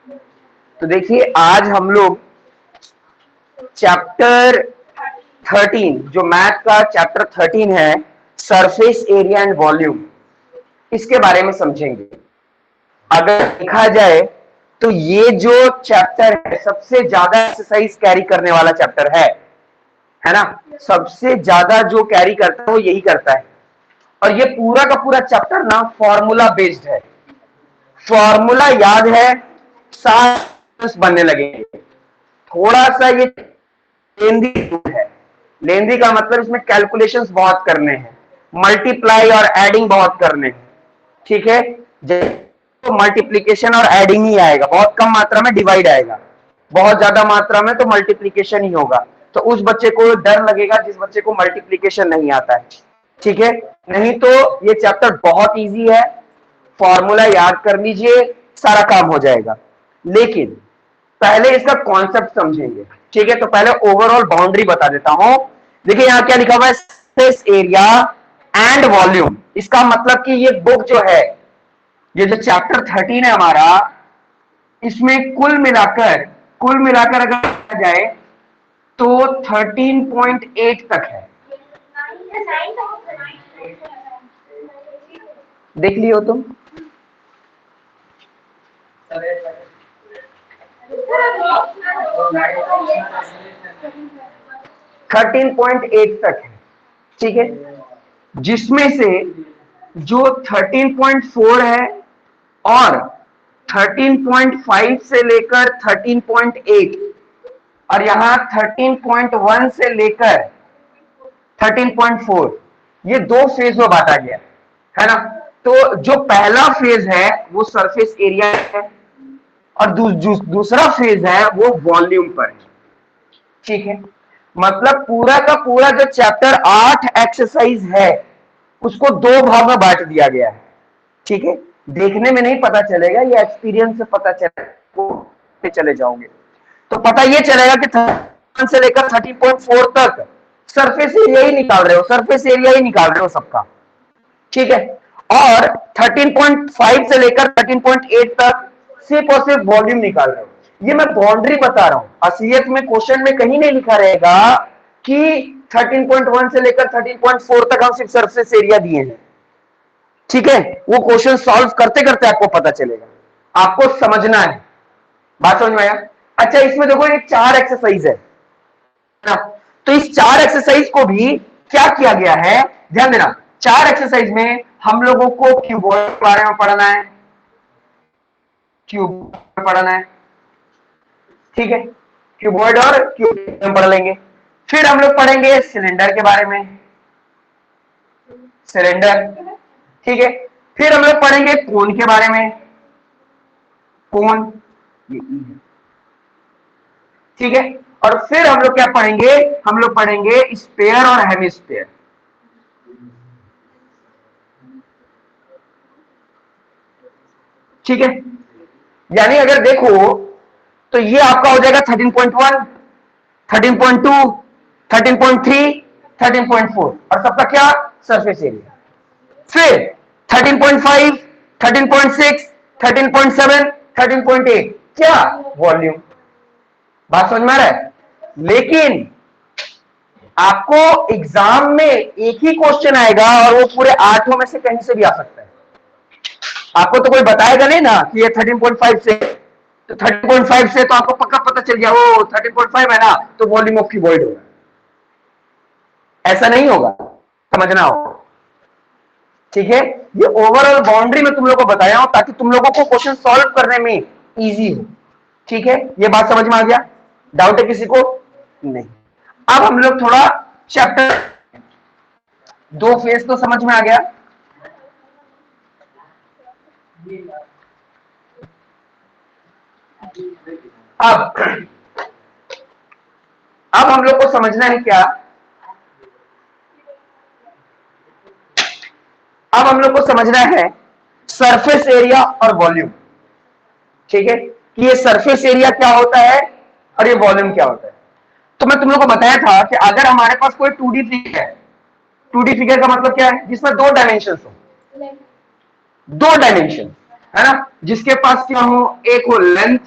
तो देखिए आज हम लोग चैप्टर 13, जो मैथ का चैप्टर 13 है, सरफेस एरिया एंड वॉल्यूम, इसके बारे में समझेंगे। अगर देखा जाए तो ये जो चैप्टर है सबसे ज्यादा एक्सरसाइज कैरी करने वाला चैप्टर है ना। सबसे ज्यादा जो कैरी करता है वो यही करता है। और ये पूरा का पूरा चैप्टर ना फॉर्मूला बेस्ड है। फॉर्मूला याद है, सारे बनने लगेंगे। थोड़ा सा ये लेंदी है। लेंदी का मतलब इसमें कैलकुलेशंस बहुत करने हैं, मल्टीप्लाई और एडिंग बहुत करने हैं। ठीक है, तो मल्टीप्लीकेशन और एडिंग ही आएगा, बहुत कम मात्रा में डिवाइड आएगा, बहुत ज्यादा मात्रा में तो मल्टीप्लीकेशन ही होगा। तो उस बच्चे को डर लगेगा जिस बच्चे को मल्टीप्लीकेशन नहीं आता है। ठीक है, नहीं तो ये चैप्टर बहुत इजी है, फॉर्मूला याद कर लीजिए, सारा काम हो जाएगा। लेकिन पहले इसका कॉन्सेप्ट समझेंगे। ठीक है, तो पहले ओवरऑल बाउंड्री बता देता हूं। देखिए यहां क्या लिखा हुआ है, सरफेस एरिया एंड वॉल्यूम। इसका मतलब कि ये बुक जो है, ये जो चैप्टर 13 है हमारा, इसमें कुल मिलाकर अगर देखा जाए तो 13.8 तक है। देख लियो तुम। 13.8 तक है। ठीक है, जिसमें से जो 13.4 है और 13.5 से लेकर 13.8 और यहां 13.1 से लेकर 13.4, ये दो फेज में बांटा गया है ना। तो जो पहला फेज है वो सरफेस एरिया है और दूसरा फेज है वो वॉल्यूम पर है। ठीक है, मतलब पूरा का पूरा जो चैप्टर 8 एक्सरसाइज है उसको दो भाग में बांट दिया गया है। ठीक है, देखने में नहीं पता चलेगा, ये एक्सपीरियंस से पता चलेगा, चले जाओगे तो पता ये चलेगा कि 13 से लेकर 13.4 तक सरफेस एरिया ही निकाल रहे हो, सरफेस एरिया ही निकाल रहे हो सबका। ठीक है, और 13.5 से लेकर 13.8 तक सिर्फ और सिर्फ वॉल्यूम निकाल रहे हो। ये मैं बाउंड्री बता रहा हूं, असलियत में क्वेश्चन में कहीं नहीं लिखा रहेगा कि 13.1 से लेकर 13.4 तक हम सिर्फ सरफेस एरिया दिए हैं। ठीक है, वो क्वेश्चन सॉल्व करते करते आपको पता चलेगा, आपको समझना है। बात समझ में आया? अच्छा, इसमें देखो ये 4 एक्सरसाइज है ना, तो इस 4 एक्सरसाइज को भी क्या किया गया है, ध्यान देना। 4 एक्सरसाइज में हम लोगों को क्यूबॉइड के बारे में पढ़ना है, क्यूब पढ़ना है। ठीक है, क्यूबॉइड और क्यूब पढ़ लेंगे। फिर हम लोग पढ़ेंगे सिलेंडर के बारे में, सिलेंडर। ठीक है, फिर हम लोग पढ़ेंगे कोन के बारे में, कोन। ठीक है, और फिर हम लोग क्या पढ़ेंगे, हम लोग पढ़ेंगे स्पेयर और हेमिस्फेयर। ठीक है, यानी अगर देखो तो ये आपका हो जाएगा 13.1, 13.2, 13.3, 13.4 और सबका क्या, सरफेस एरिया। फिर 13.5, 13.6, 13.7, 13.8 क्या, वॉल्यूम। बात समझ में आ रहा है? लेकिन आपको एग्जाम में एक ही क्वेश्चन आएगा और वो पूरे 8 में से कहीं से भी आ सकता है। आपको तो कोई बताएगा नहीं ना कि ये 13.5 से, तो 13.5 से तो आपको पक्का पता चल गया वो 13.5 है ना, तो वॉल्यूम ऑफ क्यूबॉइड होगा। ऐसा नहीं होगा, समझना होगा। ठीक है, ये ओवरऑल बाउंड्री में तुम लोगों को बताया हूं ताकि तुम लोगों को क्वेश्चन सॉल्व करने में इजी हो। ठीक है, ये बात समझ में आ गया? डाउट है किसी को? नहीं। अब हम लोग थोड़ा चैप्टर, दो फेज तो समझ में आ गया। अब हम लोग को समझना है क्या, अब हम लोग को समझना है सरफेस एरिया और वॉल्यूम। ठीक है, कि ये सरफेस एरिया क्या होता है और ये वॉल्यूम क्या होता है। तो मैं तुम लोग को बताया था कि अगर हमारे पास कोई 2D फिगर है, 2D फिगर का मतलब क्या है, जिसमें 2 डायमेंशन हो, 2 डायमेंशन, है ना, जिसके पास क्या हो, एक हो लेंथ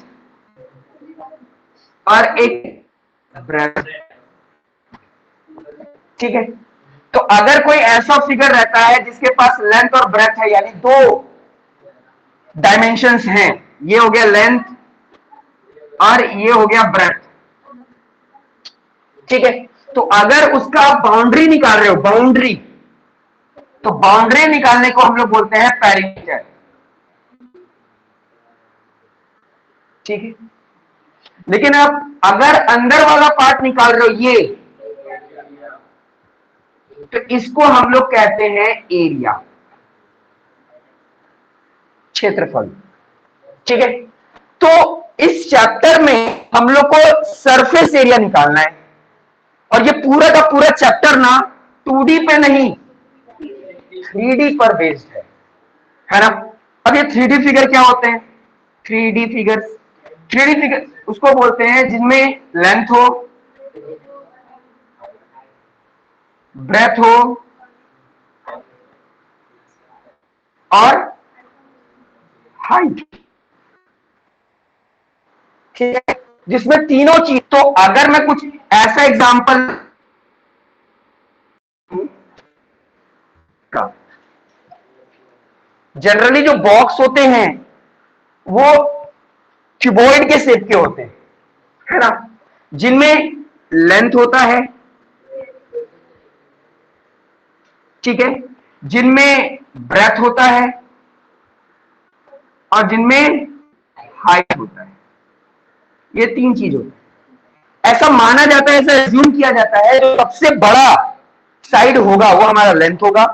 और एक ब्रेथ। ठीक है, तो अगर कोई ऐसा फिगर रहता है जिसके पास लेंथ और ब्रेथ है, यानी दो डायमेंशंस हैं, ये हो गया लेंथ और ये हो गया ब्रेथ। ठीक है, तो अगर उसका आप बाउंड्री निकाल रहे हो, बाउंड्री, तो बाउंड्री निकालने को हम लोग बोलते हैं पेरीमीटर। ठीक है, लेकिन आप अगर अंदर वाला पार्ट निकाल रहे हो ये, तो इसको हम लोग कहते हैं एरिया, क्षेत्रफल। ठीक है, तो इस चैप्टर में हम लोग को सरफेस एरिया निकालना है, और ये पूरा का पूरा चैप्टर ना 2D पे नहीं 3D पर बेस्ड है ना। अब ये 3D फिगर क्या होते हैं? 3D फिगर, 3D फिगर उसको बोलते हैं जिनमें लेंथ हो, ब्रेथ हो और हाइट। ठीक है, जिसमें तीनों चीज, तो अगर मैं कुछ ऐसा एग्जांपल का, जनरली जो बॉक्स होते हैं वो क्यूबॉइड के शेप के होते हैं, है ना, जिनमें लेंथ होता है, ठीक है, जिनमें ब्रेथ होता है और जिनमें हाइट होता है। ये तीन चीज होती है। ऐसा माना जाता है, ऐसा एज्यूम किया जाता है, जो सबसे बड़ा साइड होगा वो हमारा लेंथ होगा,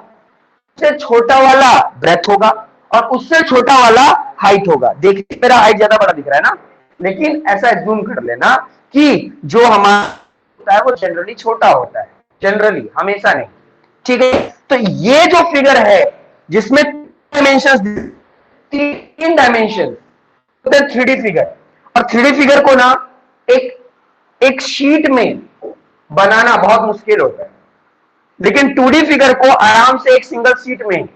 उससे छोटा वाला ब्रेथ होगा और उससे छोटा वाला हाइट होगा। देखिए मेरा हाइट ज्यादा बड़ा दिख रहा है ना, लेकिन ऐसा एज्यूम कर लेना कि जो हमारा होता है वो जनरली छोटा होता है, जनरली, हमेशा नहीं। ठीक है, तो ये जो फिगर है जिसमें डायमेंशन, तीन डायमेंशन, 3D फिगर, और 3D फिगर को ना एक एक शीट में बनाना बहुत मुश्किल होता है, लेकिन 2D फिगर को आराम से एक सिंगल शीट में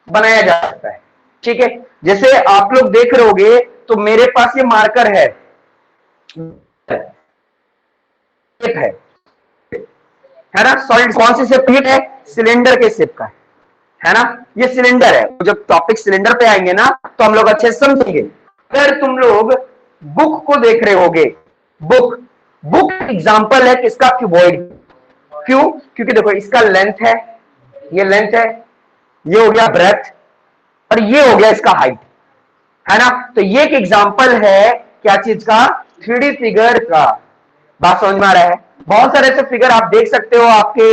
बनाया जा सकता है। ठीक है, जैसे आप लोग देख रहे होगे तो मेरे पास ये मार्कर है है ना, सॉलिड कौन सी शेप है, सिलेंडर के शेप का है ना, ये सिलेंडर है। जब टॉपिक सिलेंडर पे आएंगे ना तो हम लोग अच्छे से समझेंगे। अगर तुम लोग बुक को देख रहे होगे, बुक बुक एग्जांपल है किसका, क्यूबॉइड। क्यों? क्योंकि देखो इसका लेंथ है, ये लेंथ है, ये हो गया ब्रेथ और ये हो गया इसका हाइट, है ना। तो ये एक एग्जांपल है क्या चीज का, 3D फिगर का। बात समझ में आ रहा है? बहुत सारे ऐसे फिगर आप देख सकते हो आपके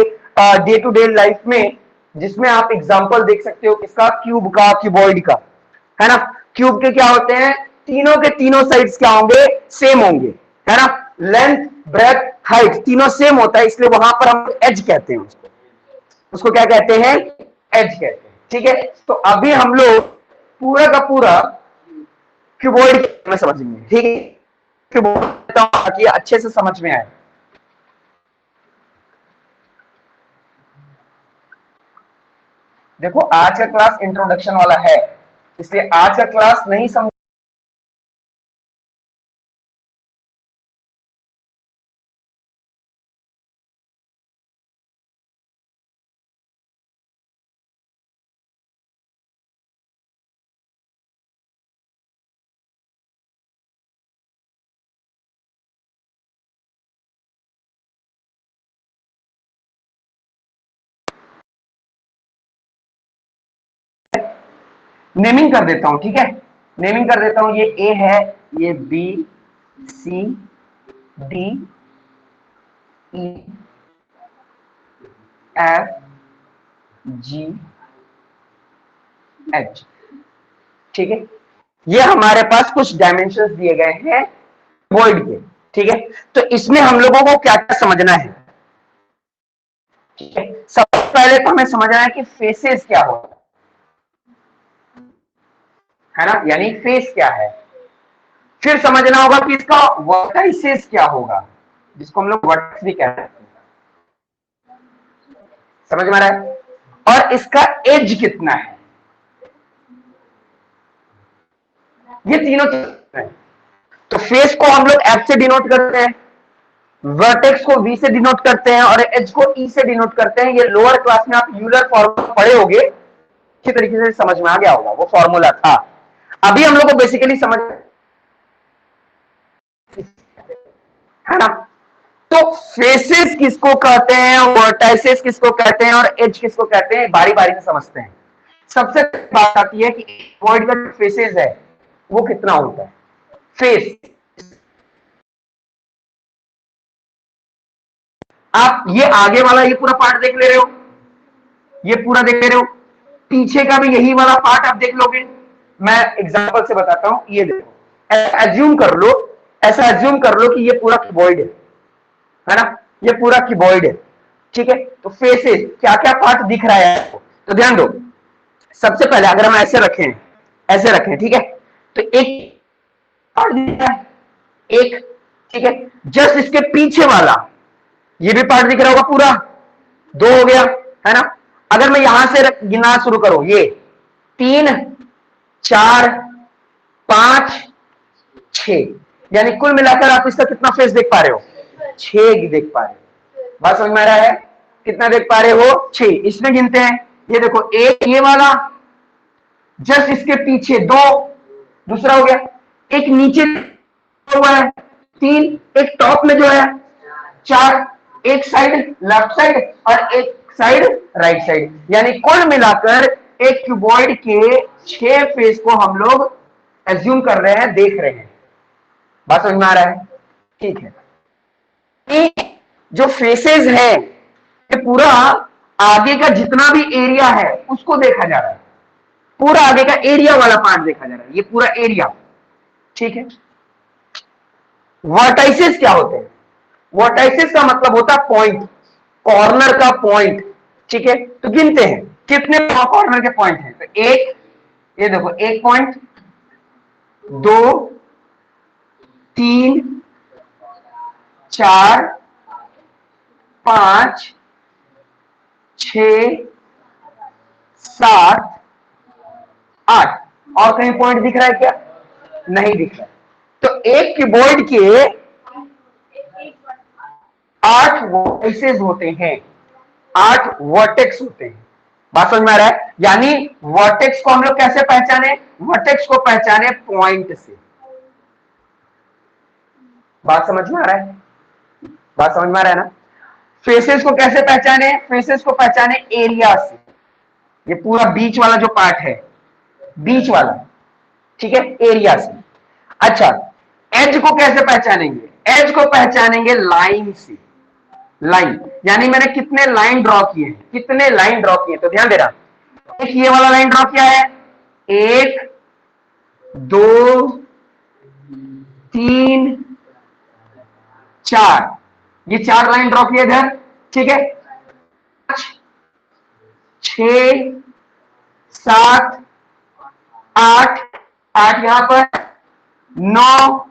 डे टू डे लाइफ में, जिसमें आप एग्जांपल देख सकते हो किसका, क्यूब का, क्यूबॉइड का, है ना। क्यूब के क्या होते हैं, तीनों के तीनों साइड्स क्या होंगे, सेम होंगे, है ना। लेंथ, ब्रेथ, हाइट तीनों सेम होता है, इसलिए वहां पर हम एज कहते हैं उसको। उसको क्या कहते हैं, एज कहते हैं। ठीक है, तो अभी हम लोग पूरा का पूरा क्यूबॉइड में समझेंगे। ठीक है, क्यूबॉइड ताकि अच्छे से समझ में आए। देखो आज का क्लास इंट्रोडक्शन वाला है, इसलिए आज का क्लास नहीं समझ, नेमिंग कर देता हूं। ठीक है, नेमिंग कर देता हूं, ये ए है, ये बी, सी, डी, ई, एफ, जी, एच। ठीक है, ये हमारे पास कुछ डायमेंशंस दिए गए हैं वर्ल्ड के। ठीक है, तो इसमें हम लोगों को क्या क्या समझना है। ठीक है, सबसे पहले तो हमें समझना है कि फेसेस क्या होता है ना, यानी फेस क्या है। फिर समझना होगा कि इसका वर्टाइसेस क्या होगा, जिसको हम लोग वर्टेक्स भी कहते हैं। समझ में आ रहा है? और इसका एज कितना है, ये तीनों चीजें हैं। तो फेस को हम लोग एफ से डिनोट करते हैं, वर्टेक्स को वी से डिनोट करते हैं और एज को ई से डिनोट करते हैं। ये लोअर क्लास में आप यूलर फॉर्मूला पढ़े होंगे, अच्छी तरीके से समझ में आ गया होगा, वो फॉर्मूला था। अभी हम लोग को बेसिकली समझ, है ना। तो फेसेस किसको कहते हैं, वर्टाइसेस किसको कहते हैं और एज किसको कहते हैं, बारी बारी से समझते हैं। सबसे बात आती है कि वर्ड का जो फेसेस है वो कितना होता है। फेस, आप ये आगे वाला ये पूरा पार्ट देख ले रहे हो, ये पूरा देख ले रहे हो, पीछे का भी यही वाला पार्ट आप देख लोगे। मैं एग्जांपल से बताता हूं, ये देखो, एज्यूम कर लो, ऐसा एज्यूम कर लो कि ये पूरा कीबोर्ड है ना, ये पूरा कीबोर्ड है, ठीक है। तो फेसेस क्या क्या पार्ट दिख रहा है आपको, तो ध्यान दो। सबसे पहले अगर हम ऐसे रखें, ऐसे रखें, ठीक है, तो एक पार्ट दिख रहा है, एक, ठीक है। जस्ट इसके पीछे वाला ये भी पार्ट दिख रहा होगा पूरा, दो हो गया, है ना। अगर मैं यहां से गिनना शुरू करूं, ये 3 4 5 6, यानी कुल मिलाकर आप इसका कितना फेस देख पा रहे हो, 6 देख पा रहे हो। बात समझ में आ रहा है, कितना देख पा रहे हो, 6। इसमें गिनते हैं, ये देखो, एक ये वाला, जस्ट इसके पीछे 2, दूसरा हो गया, एक नीचे हुआ है 3, एक टॉप में जो है 4, एक साइड लेफ्ट साइड और एक साइड राइट साइड, यानी कुल मिलाकर एक क्यूबॉइड के 6 फेस को हम लोग एज्यूम कर रहे हैं, देख रहे हैं। बात समझ में आ रहा है, ठीक है। ये जो फेसेस है, ये पूरा आगे का जितना भी एरिया है उसको देखा जा रहा है, पूरा आगे का एरिया वाला पार्ट देखा जा रहा है, ये पूरा एरिया, ठीक है। वर्टाइसेस क्या होते हैं, वर्टाइसेस का मतलब होता है पॉइंट, कॉर्नर का पॉइंट, ठीक है। तो गिनते हैं कितने कॉर्नर के पॉइंट हैं, तो एक, ये देखो, एक पॉइंट, 2 3 4 5 6 7 8, और कहीं पॉइंट दिख रहा है क्या, नहीं दिख रहा है। तो एक कीबोर्ड के 8 वर्टिसेस होते हैं, 8 वर्टेक्स होते हैं। बात समझ में आ रहा है, यानी वर्टेक्स को हम लोग कैसे पहचाने, वर्टेक्स को पहचाने पॉइंट से। बात समझ में आ रहा है, बात समझ में आ रहा है ना। फेसेस को कैसे पहचाने, फेसेस को पहचाने एरिया से, ये पूरा बीच वाला जो पार्ट है, बीच वाला, ठीक है, एरिया से। अच्छा, एज को कैसे पहचानेंगे, एज को पहचानेंगे लाइन से, लाइन, यानी मैंने कितने लाइन ड्रॉ किए हैं, कितने लाइन ड्रॉ किए, तो ध्यान देना, एक ये वाला लाइन ड्रॉ किया है, 1 2 3 4, ये 4 लाइन ड्रॉ किए इधर, ठीक है। 6 7 8, 8 यहां पर, 9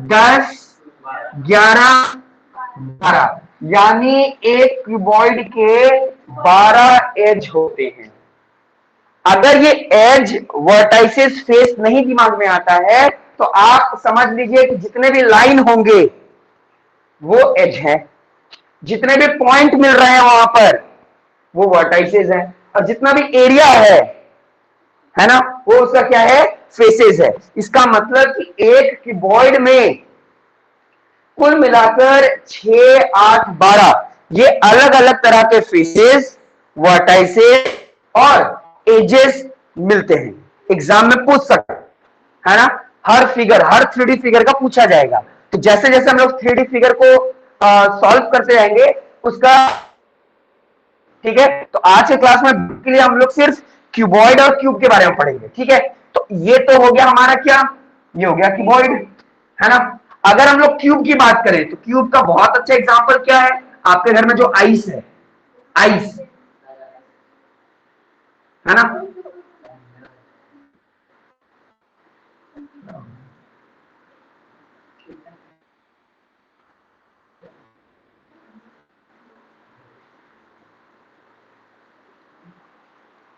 10 11 12, यानी एक क्यूबॉइड के 12 एज होते हैं। अगर ये एज वर्टाइसेस फेस नहीं दिमाग में आता है तो आप समझ लीजिए कि जितने भी लाइन होंगे वो एज है, जितने भी पॉइंट मिल रहे हैं वहां पर वो वर्टाइसेस है, और जितना भी एरिया है ना, वो उसका क्या है, फेसेस है। इसका मतलब कि एक कीबोर्ड में कुल मिलाकर 6 8 12 ये अलग अलग तरह के फेसेस, वर्टाइसेस और एजेस मिलते हैं। एग्जाम में पूछ सकते है ना, हर फिगर, हर 3D फिगर का पूछा जाएगा। तो जैसे जैसे हम लोग 3D फिगर को सॉल्व करते जाएंगे उसका, ठीक है। तो आज के क्लास में के लिए हम लोग सिर्फ क्यूबॉइड और क्यूब के बारे में पढ़ेंगे, ठीक है। तो ये तो हो गया हमारा क्या, ये हो गया क्यूबॉइड, है ना। अगर हम लोग क्यूब की बात करें तो क्यूब का बहुत अच्छा एग्जांपल क्या है, आपके घर में जो आइस है, आइस, है ना।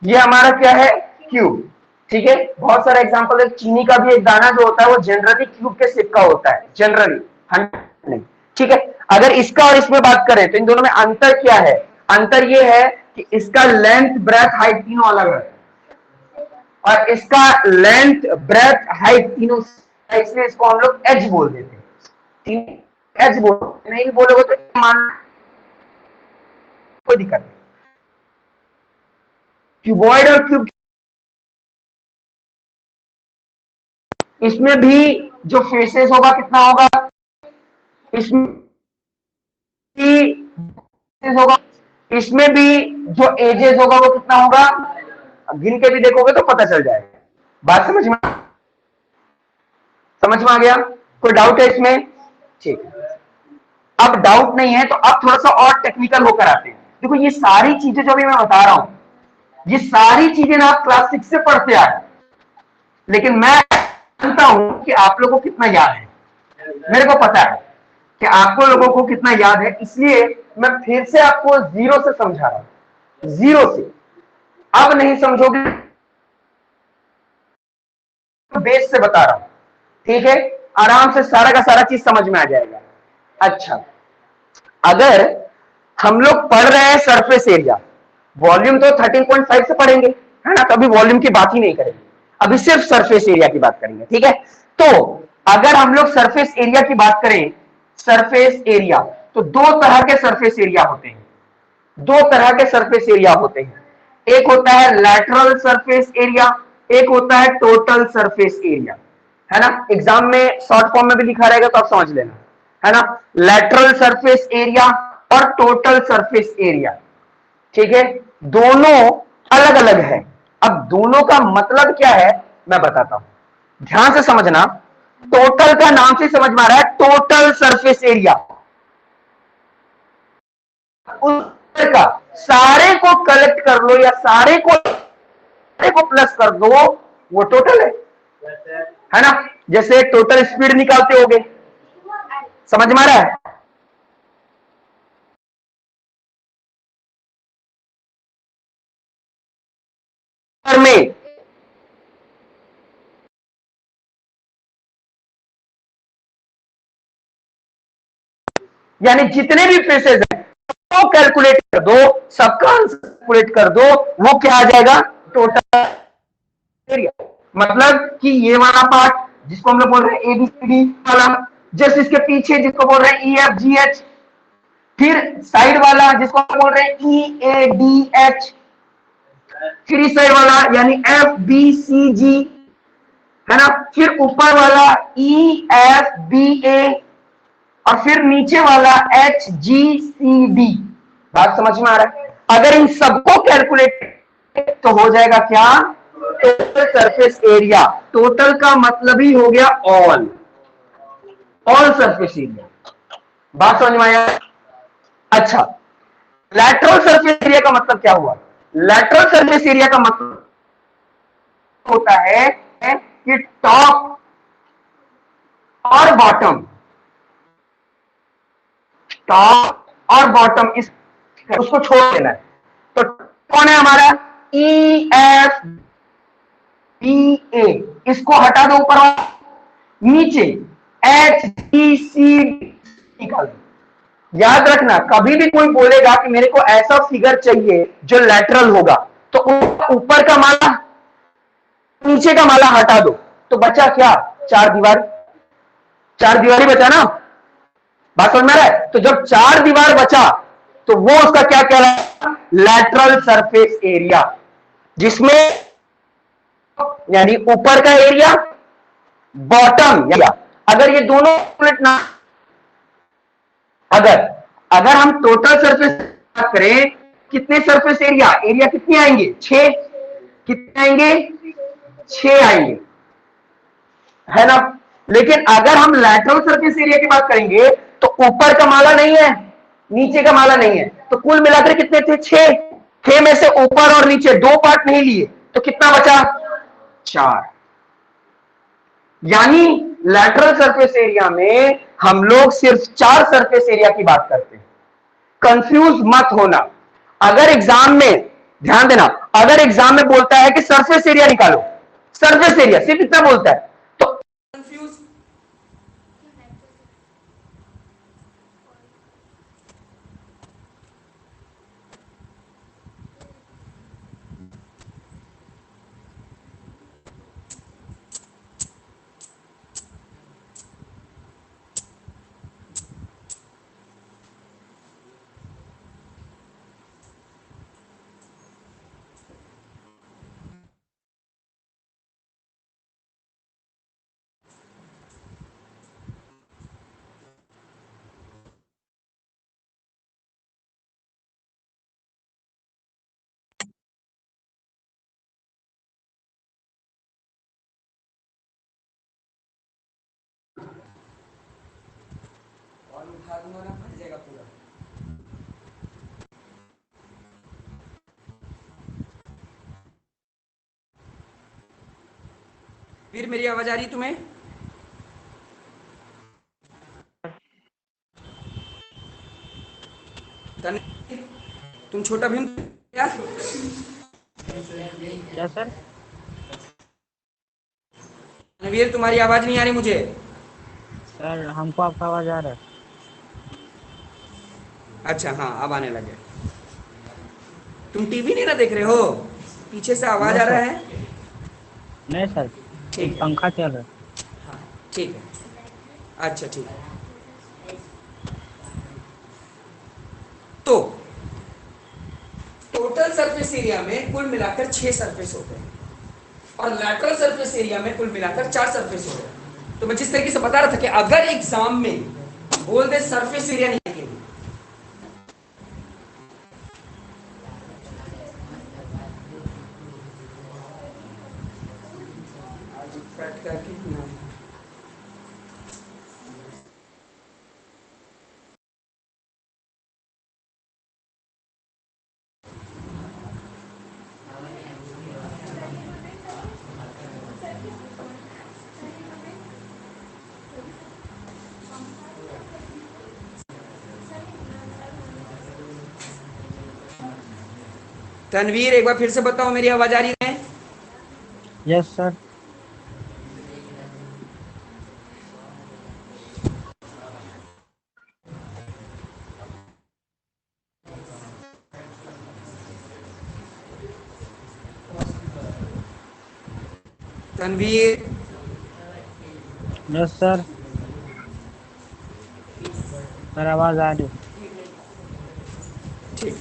ये हमारा क्या है, क्यूब, ठीक है, बहुत सारा एग्जांपल है। चीनी का भी एक दाना जो होता है वो जनरली क्यूब के शेप का होता है, जनरली 100 नहीं। ठीक है, अगर इसका और इसमें बात करें तो इन दोनों में अंतर क्या है? अंतर ये है कि इसका लेंथ, ब्रेथ, हाइट तीनों अलग है, और इसका लेंथ, ब्रेथ, हाइट तीनों, इसलिए इसको हम लोग एच बोल देते हैं। एच बोल, नहीं बोलोगे तो मान, कोई दिक्कत नहीं। क्यूबॉइड और क्यूब, इसमें भी जो फेसेस होगा कितना होगा? इसमें भी होगा, इसमें भी जो एजेस होगा वो कितना होगा? गिन के भी देखोगे तो पता चल जाएगा। बात समझ में आ गया? कोई डाउट है इसमें? ठीक है, अब डाउट नहीं है तो अब थोड़ा सा और टेक्निकल होकर आते हैं। देखो ये सारी चीजें जो भी मैं बता रहा हूं, ये सारी चीजें ना आप क्लास 6 से पढ़ते आ रहे, लेकिन मैं जानता हूं कि आप लोगों को कितना याद है। मेरे को पता है कि आपको लोगों को कितना याद है, इसलिए मैं फिर से आपको जीरो से समझा रहा हूं, जीरो से। अब नहीं समझोगे तो बेस से बता रहा हूं, ठीक है? आराम से सारा का सारा चीज समझ में आ जाएगा। अच्छा, अगर हम लोग पढ़ रहे हैं सरफेस एरिया, वॉल्यूम तो 13.5 से पढ़ेंगे, है ना? कभी वॉल्यूम की बात ही नहीं करेंगे, अभी सिर्फ सरफेस एरिया की बात करेंगे, ठीक है? तो अगर हम लोग सरफेस एरिया की बात करें, सरफेस एरिया, तो दो तरह के सरफेस एरिया होते हैं, दो तरह के सरफेस एरिया होते हैं। एक होता है लैटरल सरफेस एरिया, एक होता है टोटल सरफेस एरिया, है ना? एग्जाम में शॉर्ट फॉर्म में भी लिखा रहेगा तो आप समझ लेना, है ना? लैटरल सरफेस एरिया और टोटल सरफेस एरिया, ठीक है? दोनों अलग अलग है। अब दोनों का मतलब क्या है मैं बताता हूं, ध्यान से समझना। टोटल का नाम से समझ में आ रहा है, टोटल सरफेस एरिया, का सारे को कलेक्ट कर लो या सारे को प्लस कर दो, वो टोटल है ना? जैसे टोटल स्पीड निकालते होगे, समझ में आ रहा है? में यानी जितने भी फेसेस हैं वो कैलकुलेट कर दो, सबका कैलकुलेट कर दो, वो क्या आ जाएगा? Total area. मतलब कि ये वाला पार्ट जिसको हम लोग बोल रहे हैं एबीसीडी वाला, जस्ट इसके पीछे जिसको बोल रहे हैं ई एफ जी एच, फिर साइड वाला जिसको हम बोल रहे हैं ई ए डी एच, फिर इस साइड वाला यानी एफ बी सी जी, है ना? फिर ऊपर वाला ई एफ बी ए, और फिर नीचे वाला एच जी सी डी। बात समझ में आ रहा है? अगर इन सबको कैलकुलेट तो हो जाएगा क्या? Total surface area. टोटल का मतलब ही हो गया ऑल, ऑल सरफेस एरिया। बात समझ में आया? अच्छा, लैटरल सरफेस एरिया का मतलब क्या हुआ? लैटरल सरफेस एरिया का मतलब होता है कि टॉप और बॉटम, टॉप और बॉटम इस उसको छोड़ देना है। तो कौन है हमारा? ई एफ बी ए, इसको हटा दो ऊपर, नीचे एच डी सी निकाल दो। याद रखना, कभी भी कोई बोलेगा कि मेरे को ऐसा फिगर चाहिए जो लैटरल होगा, तो ऊपर का माला नीचे का माला हटा दो, तो बचा क्या? चार दीवार, चार दीवार ही बचा ना? बात समझ में आ रहा है? तो जब चार दीवार बचा तो वो उसका क्या कहलाया? लैटरल सरफेस एरिया, जिसमें यानी ऊपर का एरिया, बॉटम एरिया, अगर ये दोनों ना, अगर अगर हम टोटल सरफेस बात करें, कितने सरफेस एरिया, एरिया कितने आएंगे? 6। कितने आएंगे? 6 आएंगे, है ना? लेकिन अगर हम लैटरल सरफेस एरिया की बात करेंगे तो ऊपर का माला नहीं है, नीचे का माला नहीं है, तो कुल मिलाकर कितने थे? 6। 6 में से ऊपर और नीचे दो पार्ट नहीं लिए, तो कितना बचा? 4। यानी लैटरल सरफेस एरिया में हम लोग सिर्फ 4 सरफेस एरिया की बात करते हैं। कंफ्यूज मत होना। अगर एग्जाम में, ध्यान देना, अगर एग्जाम में बोलता है कि सरफेस एरिया निकालो, सरफेस एरिया सिर्फ इतना बोलता है। तो कंफ्यूज, और उठा दूंगा ना, फट जाएगा पूरा। फिर मेरी आवाज आ रही तुम्हें? तुम छोटा भीम क्या? क्या सर? रणवीर तुम्हारी आवाज नहीं आ रही मुझे। सर हमको आपका आवाज आ रहा है। अच्छा हाँ, अब आने लगे। तुम टीवी नहीं ना देख रहे हो? पीछे से आवाज नो आ रहा सर, है। नहीं सर, ठीक है, पंखा चल रहा है। हाँ ठीक है, अच्छा ठीक है। तो टोटल सरफेस एरिया में कुल मिलाकर 6 सरफेस होते हैं और लैटरल सरफेस एरिया में कुल मिलाकर 4 सरफेस होते हैं। तो मैं जिस तरीके से बता रहा था कि अगर एग्जाम में बोल दे सरफेस एरिया निकालने के लिए, कट करके ना, तनवीर एक बार फिर से बताओ, मेरी आवाज आ रही है? Yes sir. Tanveer, yes sir, sir आवाज आ रही है। ठीक।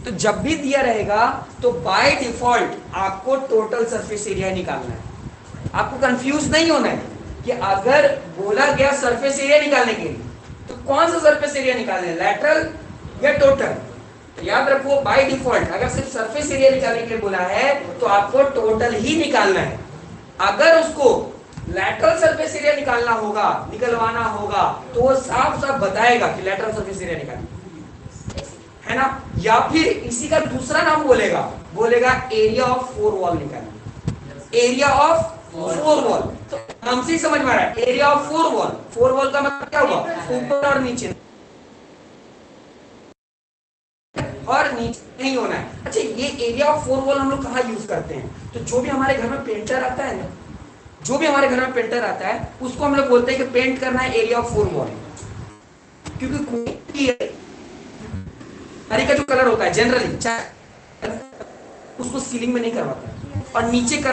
तो जब भी दिया रहेगा तो बाय डिफॉल्ट आपको टोटल सरफेस एरिया निकालना है। आपको कंफ्यूज नहीं होना है कि अगर बोला गया सरफेस एरिया निकालने के लिए तो कौन सा सरफेस एरिया निकालना है, लैटरल या टोटल। तो याद रखो बाय डिफॉल्ट अगर सिर्फ सरफेस एरिया निकालने के लिए बोला है तो आपको टोटल ही निकालना है। अगर उसको लैटरल सरफेस एरिया निकालना होगा, निकलवाना होगा, तो वो साफ साफ बताएगा कि लैटरल सरफेस एरिया निकालना है ना, या फिर इसी का दूसरा नाम बोलेगा, बोलेगा एरिया ऑफ फोर वॉल निकालना, एरिया ऑफ फोर वॉल। तो नाम से ही समझ में आ रहा है area of four wall. Four wall का मतलब क्या हुआ, ऊपर और नीचे, और नीचे नहीं होना है। अच्छा, ये एरिया ऑफ फोर वॉल हम लोग कहाँ यूज करते हैं? तो जो भी हमारे घर में पेंटर आता है ना, जो भी हमारे घर में पेंटर आता है उसको हम लोग बोलते हैं कि पेंट करना है एरिया ऑफ फोर वॉल। क्योंकि कोई हरी का जो कलर होता है जनरली उसको सीलिंग में नहीं करवाता और नीचे कर